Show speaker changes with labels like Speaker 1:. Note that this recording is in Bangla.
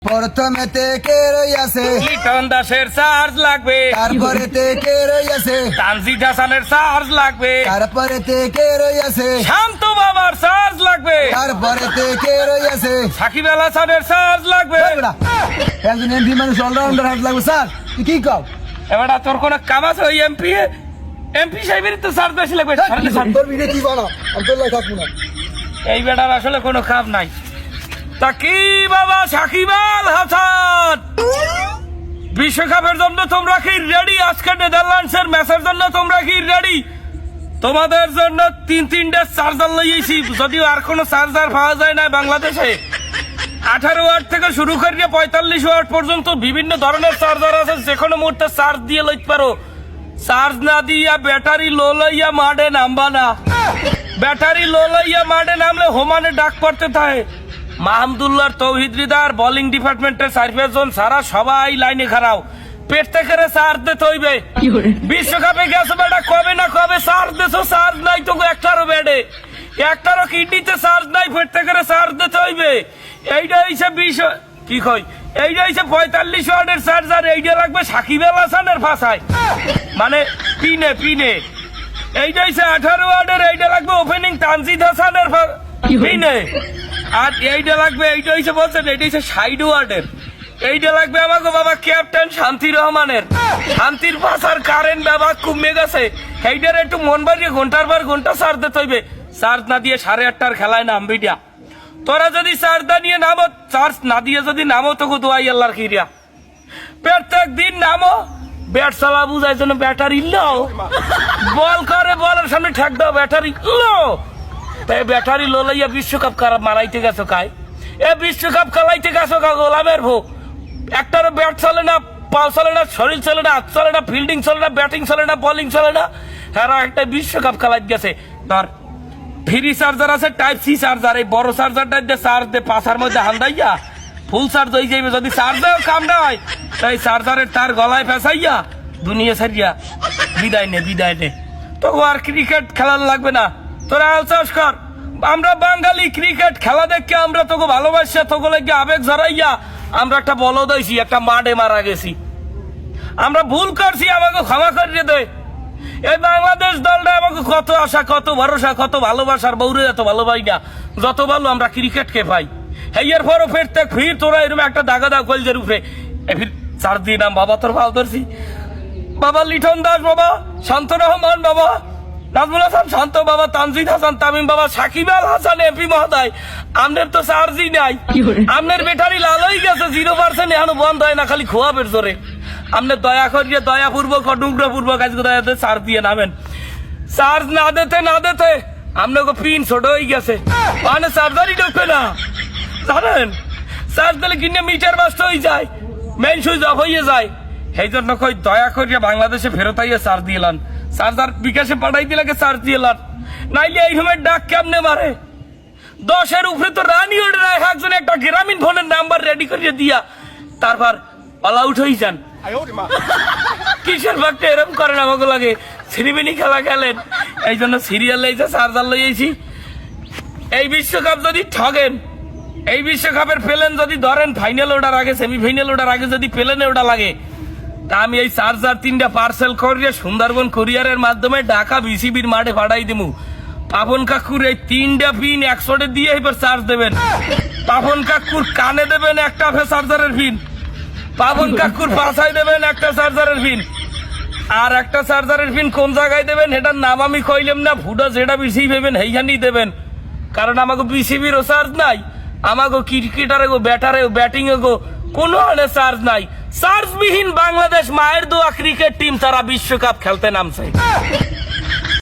Speaker 1: প্রথমেতে কে রইয়াছে
Speaker 2: লিটন দাসের চার্জ লাগবে,
Speaker 1: তারপরেতে কে রইয়াছে
Speaker 2: তানজিদ হাসানের চার্জ লাগবে,
Speaker 1: তারপরেতে কে রইয়াছে
Speaker 2: শান্ত বাবার চার্জ লাগবে,
Speaker 1: তারপরেতে কে রইয়াছে
Speaker 2: সাকিব আল হাসানের চার্জ লাগবে।
Speaker 1: একজন এমপি মানুষ অলরাউন্ডার হাত লাগবে স্যার তুই কি কও
Speaker 2: এবার তোর কোন কাম আছে ওই এমপি সাহেবের তো চার্জ বেশি লাগবে।
Speaker 1: তোর ভিডিও কি বানা আমি তোর লাই থাকবো না
Speaker 2: এই বেটার আসলে কোনো কাম নাই। তা কি বাবা সাকিব আল হাসান, বিশ্বকাপের জন্য তোমরা কি রেডি? আজকে নেদারল্যান্ডসের ম্যাচের জন্য তোমরা কি রেডি? তোমাদের জন্য তিনটা চার্জার লইয়েছি, যদিও আর কোনো চার্জার পাওয়া যায় না বাংলাদেশে। 18 ওয়াট থেকে শুরু করিয়ে 45 ওয়াট পর্যন্ত বিভিন্ন ধরনের চার্জার আছে, যে কোনো মুহূর্তে চার্জ দিয়ে লইতে পারো। চার্জ না দিয়া ব্যাটারি লো লইয়া মাঠে নামবা না। ব্যাটারি লো লইয়া মাঠে নামলে হোমানে ডাক পড়তে থাকে। মাহমুদুল্লাহ, তৌহিদ হৃদয়, বোলিং ডিপার্টমেন্টের 4-5 জন সারা সবাই লাইনে খাড়াও। পেট থেকে চার্জ দিতে হইবে। বিশ্বকাপে গেছো বেটা, কবে না কবে চার্জ দিছো, চার্জ নাই তো একটারও বেডে, একটারও কিডনিতে চার্জ নাই, পেট থেকে চার্জ দিতে হইবে। এইটা হইছে কি কই, এইটা হইছে 45 ওয়াটের চার্জার, এইটা লাগবে সাকিব আল হাসানের ভাষায়, মানে পিনে। এইটা হইছে 18 ওয়াটের, এইটা লাগবে ওপেনিং তানজিদ হাসানের পিনে। আর এইটা লাগবে, এইটা হইছে বলছেন, এইটা হইছে 60 ওয়াটের, এইটা লাগবে আমাকে বাবা ক্যাপ্টেন শান্তি রহমানের। শান্তির ভাষার কারেন্ট ব্যবহার কমে গেছে, এইটার একটু মন বাড়িয়ে ঘন্টার পর ঘন্টা চার্জ দিতে হইবে। চার্জ না দিয়ে 8:30টার খেলায় নামবিটা। তোরা যদি চার্জ দা নিয়ে নামো, চার্জ না দিয়ে যদি নামো তোকে দোয়াই আল্লাহর খিরিয়া। প্রত্যেক দিন নামো, ব্যাট চালা বুঝাই জন্য ব্যাটারি লো, বল করে বলের সামনে ঠেক দাও, ব্যাটারি লো। তাই ব্যাটারি লো লইয়া বিশ্বকাপ মারাইতে গেছো কাই? এ বিশ্বকাপ খেলাইতে গেছো কা গোলামের ভোগ? একটারও ব্যাট চলে না, পাও চলে না, শরীর চলে না, হাত চলে না, ফিল্ডিং চলে না, ব্যাটিং চলে না, বোলিং চলে না। হ্যাঁ, একটা বিশ্বকাপ খেলাইতে গেছে। ধর ফ্রি চার্জার আছে, টাইপ সি চার্জার, এই বড় চার্জারটা দিয়ে চার্জ দিয়ে পাশার মধ্যে হান্দাইয়া ফুল চার্জ হয়ে যাবে। যদি চার্জার কাম না হয় তাই চার্জারের তার গলায় ফেসাইয়া দুনিয়া সারিয়া বিদায় নে। তো আর ক্রিকেট খেলার লাগবে না, তোরা আল চাষ কর। আমরা বাঙালি ক্রিকেট খেলা দেখে আমরা তোকে ভালোবাসা, তোকে লেগে আবেগ ঝরাইয়া আমরা একটা বলদ হয়েছি, একটা মাঠে মারা গেছি। আমরা ভুল করছি, আমাকে ক্ষমা করিয়ে দে। এই বাংলাদেশ দলটা আমাকে কত আশা, কত ভরসা, কত ভালোবাসার বউরে এত ভালোবাসি না যত ভালো আমরা ক্রিকেটকে পাই। এর পরও ফির তোরা এরকম একটা দাগা দাগ কলজের উপরে ফির চার দিয়ে নাম বাবা, তোর ভালো ধরছি বাবা, লিটন দাস বাবা, শান্ত রহমান বাবা, নাজমুল হাসান শান্ত বাবা, তানজিদ হাসান তামিম বাবা, সাকিব আল হাসান এমপি মহোদয়, আমনের তো চার্জই নাই। আমনের ব্যাটারি লাল হয়ে গেছে, 0% এখনো বন্ধ হয় না, খালি খোয়াবের জোরে। আপনি দয়া করিয়ে দয়াপূর্বক অনুগ্রহপূর্বক আজকে দয়াতে চার্জ দিয়ে নামেন। চার্জ না দিতে আপনাকে পিন ছোট হয়ে গেছে, মানে চার্জারই ঢুকবে না জানেন। চার্জ দিলে কিনে মিটার বাস্ট হয়ে যায়, মেইন সুইচ অফ হয়ে যায়। সেই জন্য কই দয়া করিয়া বাংলাদেশে ফেরত আইয়া চার্জ দিলাম, চার্জার বিকাশে পাঠাই দিলে চার্জ দিলাম, নাইলে এই সময় ডাক কেমনে মারে। 10-এর উপরে তো রানি ওঠে না, একজন একটা গ্রামীণ ফোনের নাম্বার রেডি করিয়ে দিয়া তারপর অল আউট হয়ে যান। কিসের ভাগটা এরকম করেন আমাকে লাগে, সিনেমিনি খেলা খেলেন। এই জন্য সিরিয়াল লইছে, চার্জার লইয়েছি। এই বিশ্বকাপ যদি ঠগেন, এই বিশ্বকাপের প্লেন যদি ধরেন ফাইনাল ওঠার আগে, সেমিফাইনাল ওঠার আগে যদি প্লেনে ওঠা লাগে, তা আমি এই চার্জার 3টা পার্সেল করিয়ে সুন্দরবন কুরিয়ারের মাধ্যমে ঢাকা বিসিবির মাঠে পাঠাই দেবো। পাপন কাকুর এই 3টা পিন 100 দিয়ে এবার চার্জ দেবেন। পাপন কাকুর কানে দেবেন একটা চার্জারের পিন, পাপন কাকুর পাশায় দেবেন একটা চার্জারের পিন। আর একটা চার্জারের পিন কোন জায়গায় দেবেন এটার নাম আমি কইলাম না, ফুটো যেটা বেশি ভেবেন সেইখানেই দেবেন। কারণ আমাকে বিসিবিরও চার্জ নাই, আমাকে ক্রিকেটারে গো, ব্যাটারে ব্যাটিং এ গো কোনো চার্জ নাই। চার্জবিহীন বাংলাদেশ মায়ের দোয়া ক্রিকেট টিম তারা বিশ্বকাপ খেলতে নামছে।